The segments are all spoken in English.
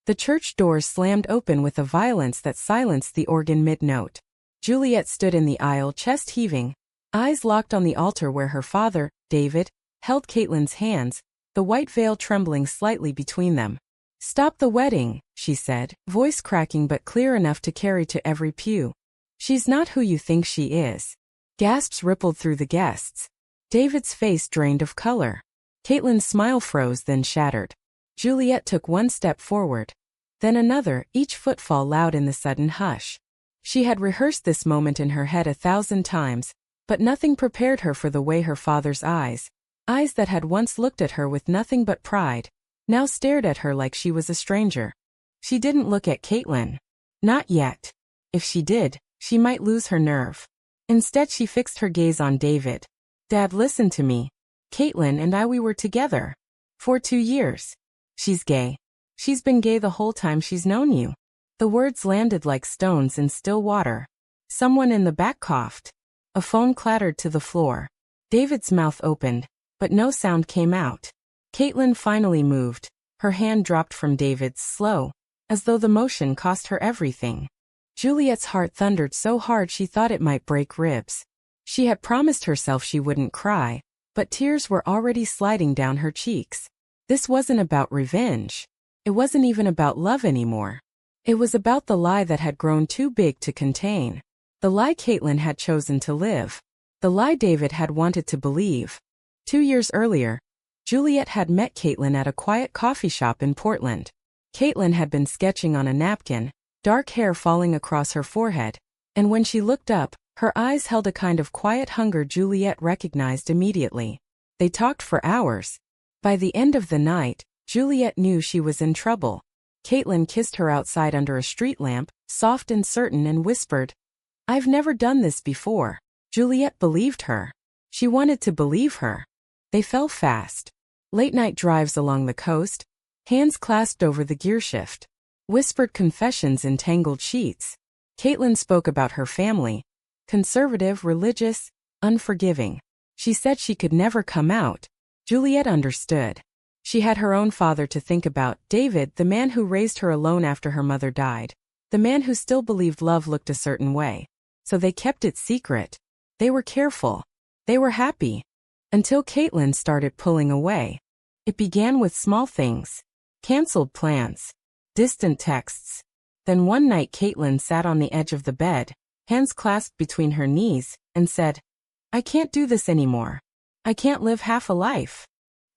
The church doors slammed open with a violence that silenced the organ mid-note. Juliet stood in the aisle, chest heaving, eyes locked on the altar where her father, David, held Caitlin's hands, the white veil trembling slightly between them. "Stop the wedding," she said, voice cracking but clear enough to carry to every pew. "She's not who you think she is." Gasps rippled through the guests. David's face drained of color. Caitlin's smile froze, then shattered. Juliet took one step forward, then another, each footfall loud in the sudden hush. She had rehearsed this moment in her head 1,000 times, but nothing prepared her for the way her father's eyes that had once looked at her with nothing but pride, now stared at her like she was a stranger. She didn't look at Caitlin. Not yet. If she did, she might lose her nerve. Instead, she fixed her gaze on David. "Dad, listen to me. Caitlin and we were together. For 2 years. She's gay. She's been gay the whole time she's known you." The words landed like stones in still water. Someone in the back coughed. A phone clattered to the floor. David's mouth opened, but no sound came out. Caitlin finally moved. Her hand dropped from David's, slow, as though the motion cost her everything. Juliet's heart thundered so hard she thought it might break ribs. She had promised herself she wouldn't cry, but tears were already sliding down her cheeks. This wasn't about revenge. It wasn't even about love anymore. It was about the lie that had grown too big to contain. The lie Caitlin had chosen to live. The lie David had wanted to believe. 2 years earlier, Juliet had met Caitlin at a quiet coffee shop in Portland. Caitlin had been sketching on a napkin, dark hair falling across her forehead, and when she looked up, her eyes held a kind of quiet hunger Juliet recognized immediately. They talked for hours. By the end of the night, Juliet knew she was in trouble. Caitlin kissed her outside under a street lamp, soft and certain, and whispered, "I've never done this before." Juliet believed her. She wanted to believe her. They fell fast. Late-night drives along the coast, hands clasped over the gearshift. Whispered confessions in tangled sheets. Caitlin spoke about her family. Conservative, religious, unforgiving. She said she could never come out. Juliet understood. She had her own father to think about, David, the man who raised her alone after her mother died. The man who still believed love looked a certain way. So they kept it secret. They were careful. They were happy. Until Caitlin started pulling away. It began with small things. Cancelled plans. Distant texts. Then one night Caitlin sat on the edge of the bed, hands clasped between her knees, and said, "I can't do this anymore. I can't live half a life."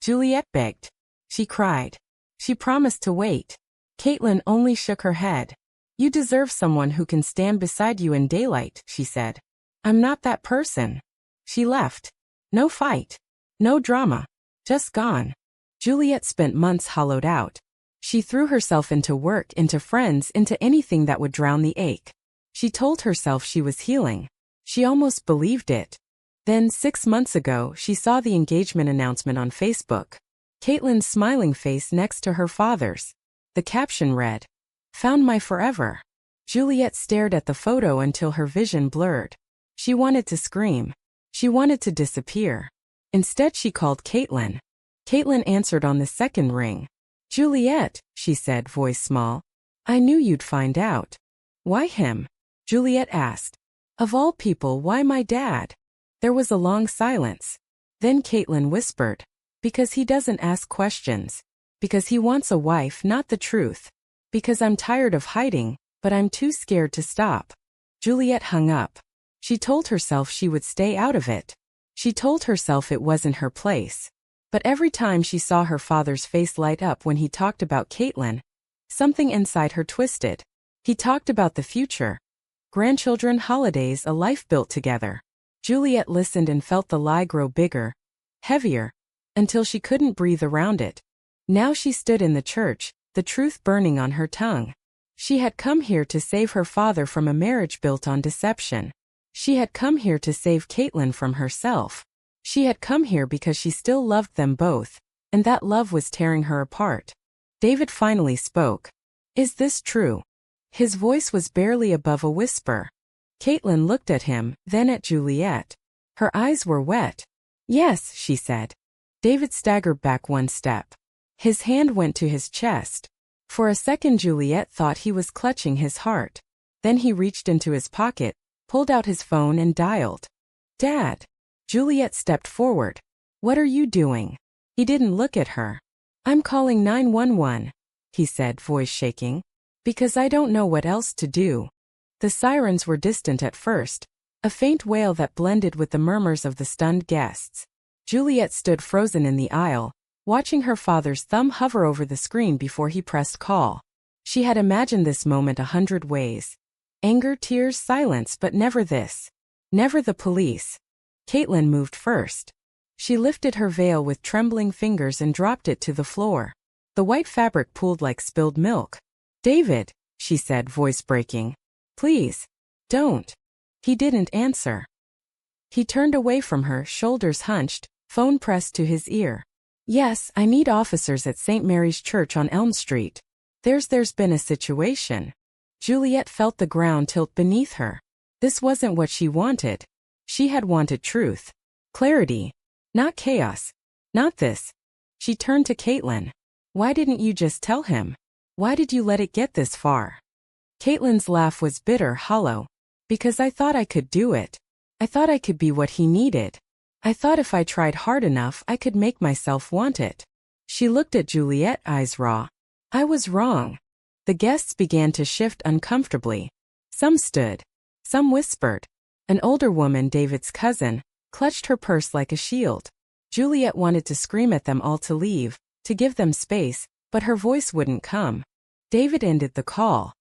Juliet begged. She cried. She promised to wait. Caitlin only shook her head. "You deserve someone who can stand beside you in daylight," she said. "I'm not that person." She left. No fight. No drama. Just gone. Juliet spent months hollowed out. She threw herself into work, into friends, into anything that would drown the ache. She told herself she was healing. She almost believed it. Then, 6 months ago, she saw the engagement announcement on Facebook. Caitlin's smiling face next to her father's. The caption read, "Found my forever." Juliet stared at the photo until her vision blurred. She wanted to scream. She wanted to disappear. Instead, she called Caitlin. Caitlin answered on the second ring. "Juliet," she said, voice small. "I knew you'd find out." "Why him?" Juliet asked. "Of all people, why my dad?" There was a long silence. Then Caitlin whispered, "Because he doesn't ask questions. Because he wants a wife, not the truth. Because I'm tired of hiding, but I'm too scared to stop." Juliet hung up. She told herself she would stay out of it. She told herself it wasn't her place. But every time she saw her father's face light up when he talked about Caitlin, something inside her twisted. He talked about the future. Grandchildren, holidays, a life built together. Juliet listened and felt the lie grow bigger, heavier, until she couldn't breathe around it. Now she stood in the church, the truth burning on her tongue. She had come here to save her father from a marriage built on deception. She had come here to save Caitlin from herself. She had come here because she still loved them both, and that love was tearing her apart. David finally spoke. "Is this true?" His voice was barely above a whisper. Caitlin looked at him, then at Juliet. Her eyes were wet. "Yes," she said. David staggered back one step. His hand went to his chest. For a second Juliet thought he was clutching his heart. Then he reached into his pocket, pulled out his phone and dialed. Dad. Juliet stepped forward. What are you doing? He didn't look at her. I'm calling 911, he said, voice shaking. Because I don't know what else to do. The sirens were distant at first, a faint wail that blended with the murmurs of the stunned guests. Juliet stood frozen in the aisle, watching her father's thumb hover over the screen before he pressed call. She had imagined this moment 100 ways. Anger, tears, silence, but never this. Never the police. Caitlin moved first. She lifted her veil with trembling fingers and dropped it to the floor. The white fabric pooled like spilled milk. David, she said, voice breaking. Please. Don't. He didn't answer. He turned away from her, shoulders hunched, phone pressed to his ear. Yes, I need officers at St. Mary's Church on Elm Street. There's been a situation. Juliet felt the ground tilt beneath her. This wasn't what she wanted. She had wanted truth. Clarity. Not chaos. Not this. She turned to Caitlin. Why didn't you just tell him? Why did you let it get this far? Caitlin's laugh was bitter, hollow. Because I thought I could do it. I thought I could be what he needed. I thought if I tried hard enough I could make myself want it. She looked at Juliet, eyes raw. I was wrong. The guests began to shift uncomfortably. Some stood. Some whispered. An older woman, David's cousin, clutched her purse like a shield. Juliet wanted to scream at them all to leave, to give them space, but her voice wouldn't come. David ended the call.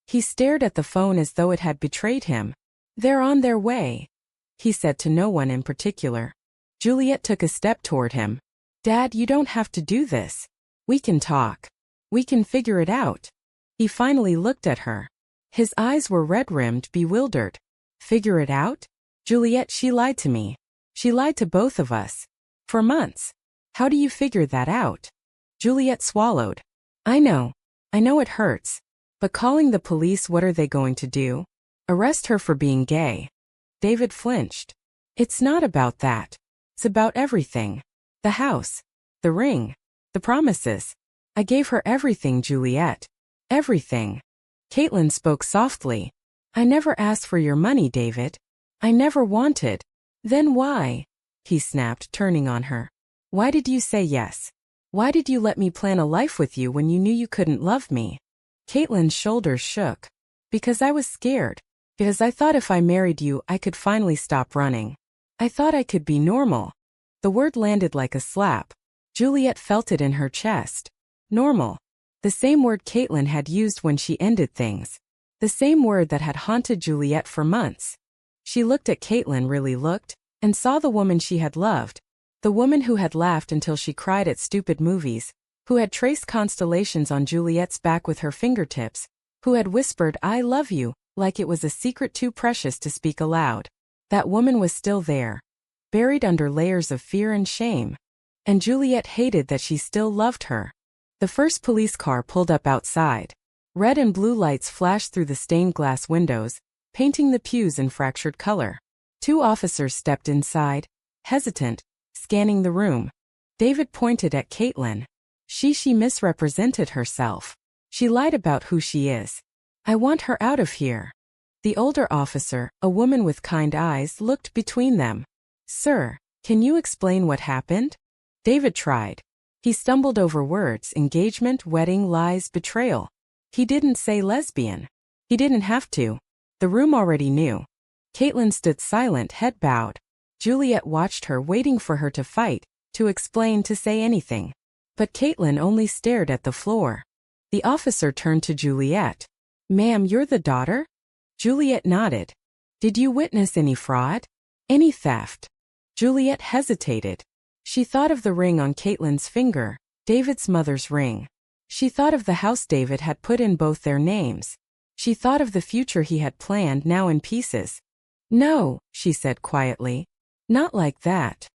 He stared at the phone as though it had betrayed him. They're on their way, he said to no one in particular. Juliet took a step toward him. Dad, you don't have to do this. We can talk. We can figure it out. He finally looked at her. His eyes were red-rimmed, bewildered. Figure it out? Juliet, she lied to me. She lied to both of us. For months. How do you figure that out? Juliet swallowed. I know it hurts. But calling the police, what are they going to do? Arrest her for being gay. David flinched. It's not about that. It's about everything. The house. The ring. The promises. I gave her everything, Juliet. Everything. Caitlin spoke softly. I never asked for your money, David. I never wanted. Then why? He snapped, turning on her. Why did you say yes? Why did you let me plan a life with you when you knew you couldn't love me? Caitlin's shoulders shook. Because I was scared. Because I thought if I married you I could finally stop running. I thought I could be normal. The word landed like a slap. Juliet felt it in her chest. Normal. The same word Caitlin had used when she ended things. The same word that had haunted Juliet for months. She looked at Caitlin, really looked, and saw the woman she had loved. The woman who had laughed until she cried at stupid movies, who had traced constellations on Juliet's back with her fingertips, who had whispered, I love you, like it was a secret too precious to speak aloud. That woman was still there, buried under layers of fear and shame. And Juliet hated that she still loved her. The first police car pulled up outside. Red and blue lights flashed through the stained glass windows, painting the pews in fractured color. 2 officers stepped inside, hesitant, scanning the room. David pointed at Caitlin. She misrepresented herself. She lied about who she is. I want her out of here. The older officer, a woman with kind eyes, looked between them. Sir, can you explain what happened? David tried. He stumbled over words: engagement, wedding, lies, betrayal. He didn't say lesbian. He didn't have to. The room already knew. Caitlin stood silent, head bowed. Juliet watched her, waiting for her to fight, to explain, to say anything. But Caitlin only stared at the floor. The officer turned to Juliet. Ma'am, you're the daughter? Juliet nodded. Did you witness any fraud? Any theft? Juliet hesitated. She thought of the ring on Caitlin's finger, David's mother's ring. She thought of the house David had put in both their names. She thought of the future he had planned, now in pieces. No, she said quietly. Not like that.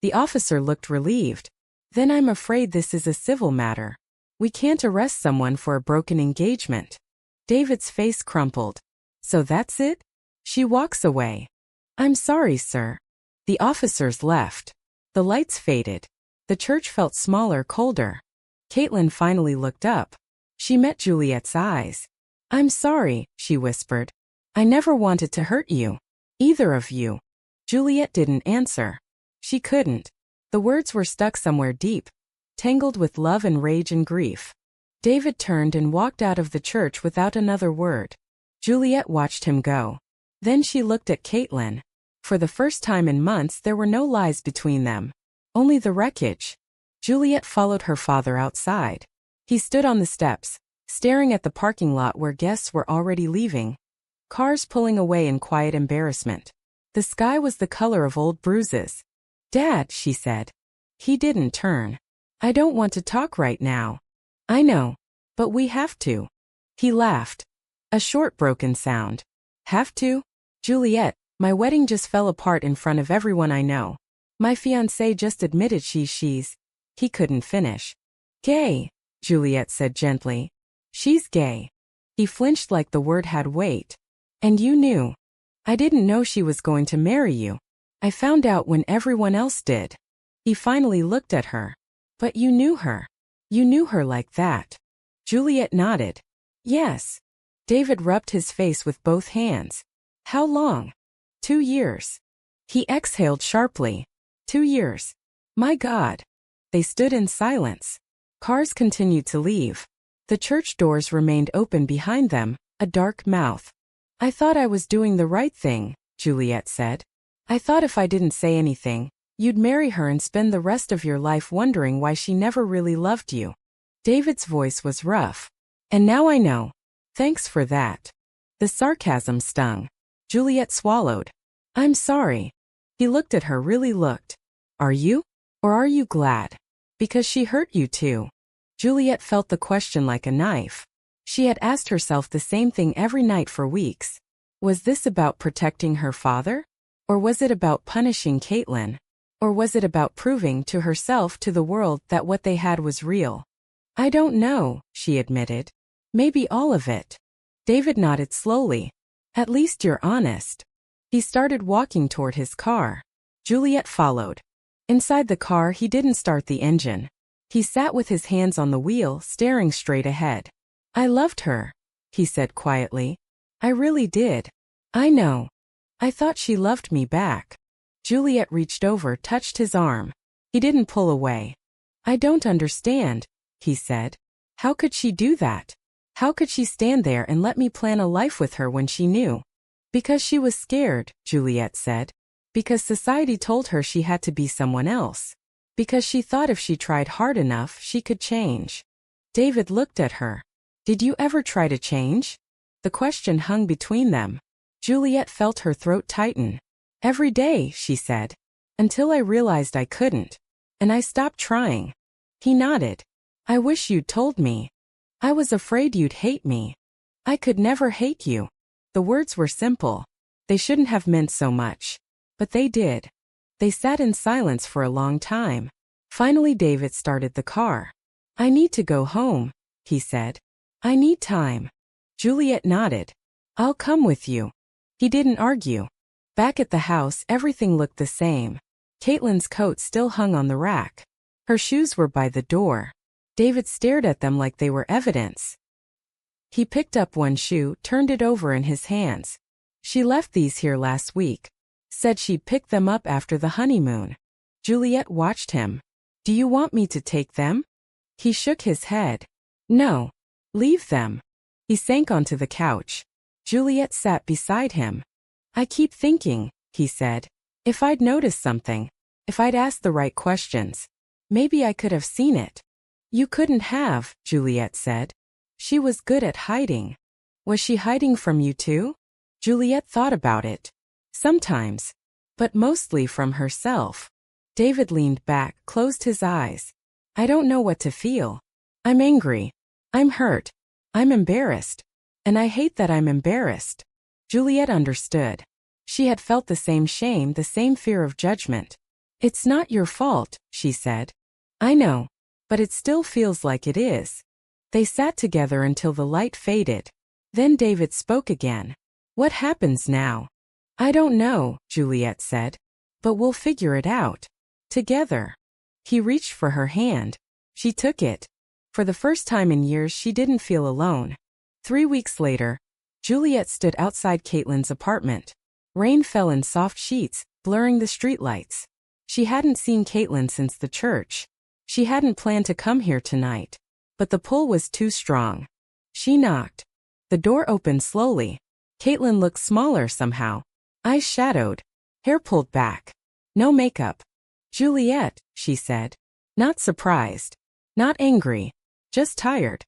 The officer looked relieved. Then I'm afraid this is a civil matter. We can't arrest someone for a broken engagement. David's face crumpled. So that's it? She walks away. I'm sorry, sir. The officers left. The lights faded. The church felt smaller, colder. Caitlin finally looked up. She met Juliet's eyes. "I'm sorry," she whispered. "I never wanted to hurt you. Either of you." Juliet didn't answer. She couldn't. The words were stuck somewhere deep, tangled with love and rage and grief. David turned and walked out of the church without another word. Juliet watched him go. Then she looked at Caitlin. For the first time in months there were no lies between them. Only the wreckage. Juliet followed her father outside. He stood on the steps, staring at the parking lot where guests were already leaving. Cars pulling away in quiet embarrassment. The sky was the color of old bruises. "Dad," she said. He didn't turn. "I don't want to talk right now." "I know. But we have to." He laughed. A short broken sound. "Have to? Juliet, my wedding just fell apart in front of everyone I know. My fiancé just admitted she's. He couldn't finish. "Gay," Juliet said gently. "She's gay." He flinched like the word had weight. "And you knew." "I didn't know she was going to marry you. I found out when everyone else did." He finally looked at her. "But you knew her. You knew her like that." Juliet nodded. "Yes." David rubbed his face with both hands. "How long?" 2 years. He exhaled sharply. 2 years. My God. They stood in silence. Cars continued to leave. The church doors remained open behind them, a dark mouth. "I thought I was doing the right thing," Juliet said. "I thought if I didn't say anything, you'd marry her and spend the rest of your life wondering why she never really loved you." David's voice was rough. "And now I know. Thanks for that." The sarcasm stung. Juliet swallowed. "I'm sorry." He looked at her, really looked. "Are you? Or are you glad? Because she hurt you too." Juliet felt the question like a knife. She had asked herself the same thing every night for weeks. Was this about protecting her father? Or was it about punishing Caitlin? Or was it about proving to herself, to the world, that what they had was real? "I don't know," she admitted. "Maybe all of it." David nodded slowly. "At least you're honest." He started walking toward his car. Juliet followed. Inside the car, he didn't start the engine. He sat with his hands on the wheel, staring straight ahead. "I loved her," he said quietly. "I really did. I know. I thought she loved me back." Juliet reached over, touched his arm. He didn't pull away. "I don't understand," he said. "How could she do that? How could she stand there and let me plan a life with her when she knew?" "Because she was scared," Juliet said. "Because society told her she had to be someone else. Because she thought if she tried hard enough, she could change." David looked at her. "Did you ever try to change?" The question hung between them. Juliet felt her throat tighten. "Every day," she said. "Until I realized I couldn't. And I stopped trying." He nodded. "I wish you'd told me. I was afraid you'd hate me." "I could never hate you." The words were simple. They shouldn't have meant so much. But they did. They sat in silence for a long time. Finally David started the car. "I need to go home," he said. "I need time." Juliet nodded. "I'll come with you." He didn't argue. Back at the house, everything looked the same. Caitlin's coat still hung on the rack. Her shoes were by the door. David stared at them like they were evidence. He picked up one shoe, turned it over in his hands. "She left these here last week. Said she'd pick them up after the honeymoon." Juliet watched him. "Do you want me to take them?" He shook his head. "No. Leave them." He sank onto the couch. Juliet sat beside him. "I keep thinking," he said. "If I'd noticed something, if I'd asked the right questions, maybe I could have seen it." "You couldn't have," Juliet said. "She was good at hiding." "Was she hiding from you too?" Juliet thought about it. "Sometimes. But mostly from herself." David leaned back, closed his eyes. "I don't know what to feel. I'm angry. I'm hurt. I'm embarrassed. And I hate that I'm embarrassed." Juliet understood. She had felt the same shame, the same fear of judgment. "It's not your fault," she said. "I know. But it still feels like it is." They sat together until the light faded. Then David spoke again. "What happens now?" "I don't know," Juliet said. "But we'll figure it out. Together." He reached for her hand. She took it. For the first time in years she didn't feel alone. 3 weeks later, Juliet stood outside Caitlin's apartment. Rain fell in soft sheets, blurring the streetlights. She hadn't seen Caitlin since the church. She hadn't planned to come here tonight. But the pull was too strong. She knocked. The door opened slowly. Caitlin looked smaller somehow. Eyes shadowed. Hair pulled back. No makeup. "Juliet," she said. Not surprised. Not angry. Just tired.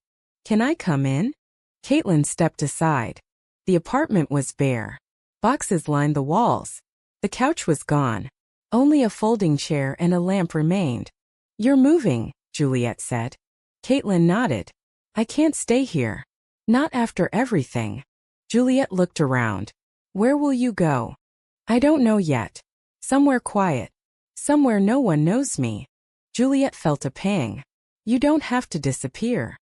"Can I come in?" Caitlin stepped aside. The apartment was bare. Boxes lined the walls. The couch was gone. Only a folding chair and a lamp remained. "You're moving," Juliet said. Caitlin nodded. "I can't stay here. Not after everything." Juliet looked around. "Where will you go?" "I don't know yet. Somewhere quiet. Somewhere no one knows me." Juliet felt a pang. "You don't have to disappear."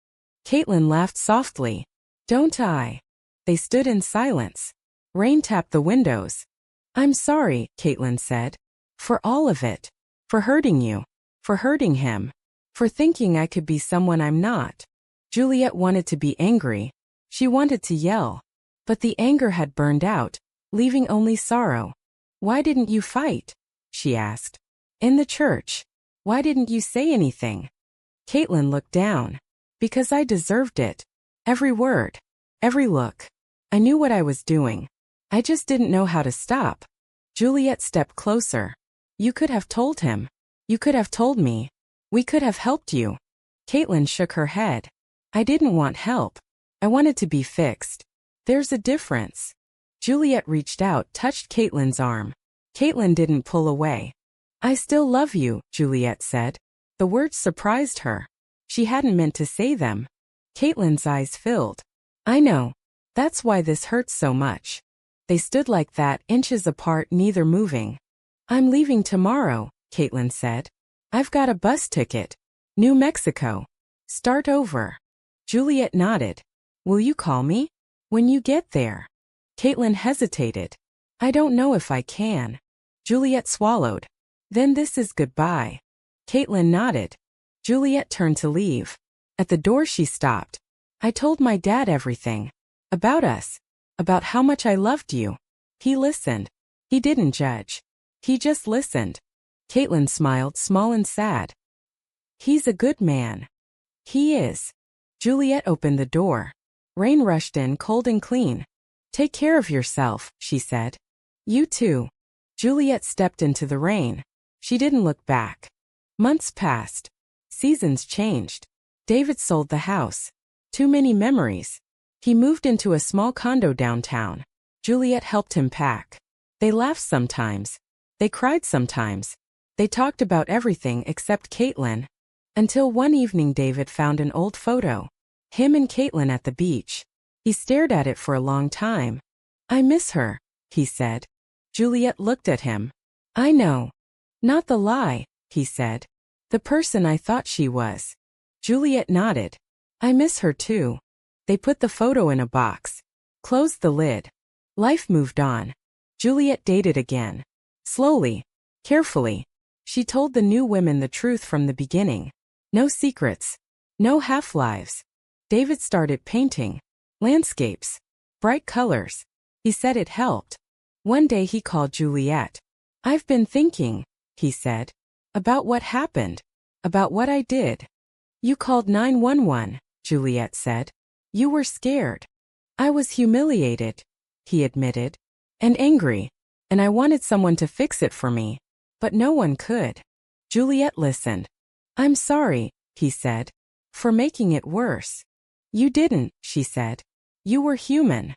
Caitlin laughed softly. "Don't I?" They stood in silence. Rain tapped the windows. "I'm sorry," Caitlin said. "For all of it. For hurting you. For hurting him. For thinking I could be someone I'm not." Juliet wanted to be angry. She wanted to yell. But the anger had burned out, leaving only sorrow. "Why didn't you fight?" she asked. "In the church. Why didn't you say anything?" Caitlin looked down. "Because I deserved it. Every word. Every look. I knew what I was doing. I just didn't know how to stop." Juliet stepped closer. "You could have told him. You could have told me. We could have helped you." Caitlin shook her head. "I didn't want help. I wanted to be fixed. There's a difference." Juliet reached out, touched Caitlin's arm. Caitlin didn't pull away. "I still love you," Juliet said. The words surprised her. She hadn't meant to say them. Caitlin's eyes filled. "I know. That's why this hurts so much." They stood like that, inches apart, neither moving. "I'm leaving tomorrow," Caitlin said. "I've got a bus ticket. New Mexico. Start over." Juliet nodded. "Will you call me when you get there?" Caitlin hesitated. "I don't know if I can." Juliet swallowed. "Then this is goodbye." Caitlin nodded. Juliet turned to leave. At the door she stopped. "I told my dad everything. About us. About how much I loved you. He listened. He didn't judge. He just listened." Caitlin smiled, small and sad. "He's a good man." "He is." Juliet opened the door. Rain rushed in, cold and clean. "Take care of yourself," she said. "You too." Juliet stepped into the rain. She didn't look back. Months passed. Seasons changed. David sold the house. Too many memories. He moved into a small condo downtown. Juliet helped him pack. They laughed sometimes. They cried sometimes. They talked about everything except Caitlin. Until one evening David found an old photo. Him and Caitlin at the beach. He stared at it for a long time. "I miss her," he said. Juliet looked at him. "I know. Not the lie," he said. "The person I thought she was." Juliet nodded. "I miss her too." They put the photo in a box. Closed the lid. Life moved on. Juliet dated again. Slowly. Carefully. She told the new women the truth from the beginning. No secrets. No half-lives. David started painting. Landscapes. Bright colors. He said it helped. One day he called Juliet. "I've been thinking," he said, "about what happened. About what I did." "You called 911, Juliet said. "You were scared." "I was humiliated," he admitted. "And angry. And I wanted someone to fix it for me. But no one could." Juliet listened. "I'm sorry," he said, "for making it worse." "You didn't," she said. "You were human."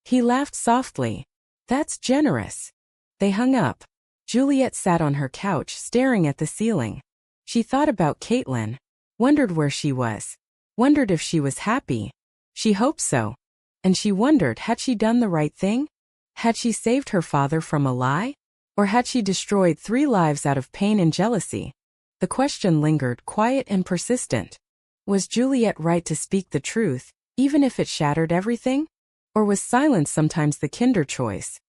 He laughed softly. "That's generous." They hung up. Juliet sat on her couch, staring at the ceiling. She thought about Caitlin. Wondered where she was. Wondered if she was happy. She hoped so. And she wondered, had she done the right thing? Had she saved her father from a lie? Or had she destroyed 3 lives out of pain and jealousy? The question lingered, quiet and persistent. Was Juliet right to speak the truth, even if it shattered everything? Or was silence sometimes the kinder choice?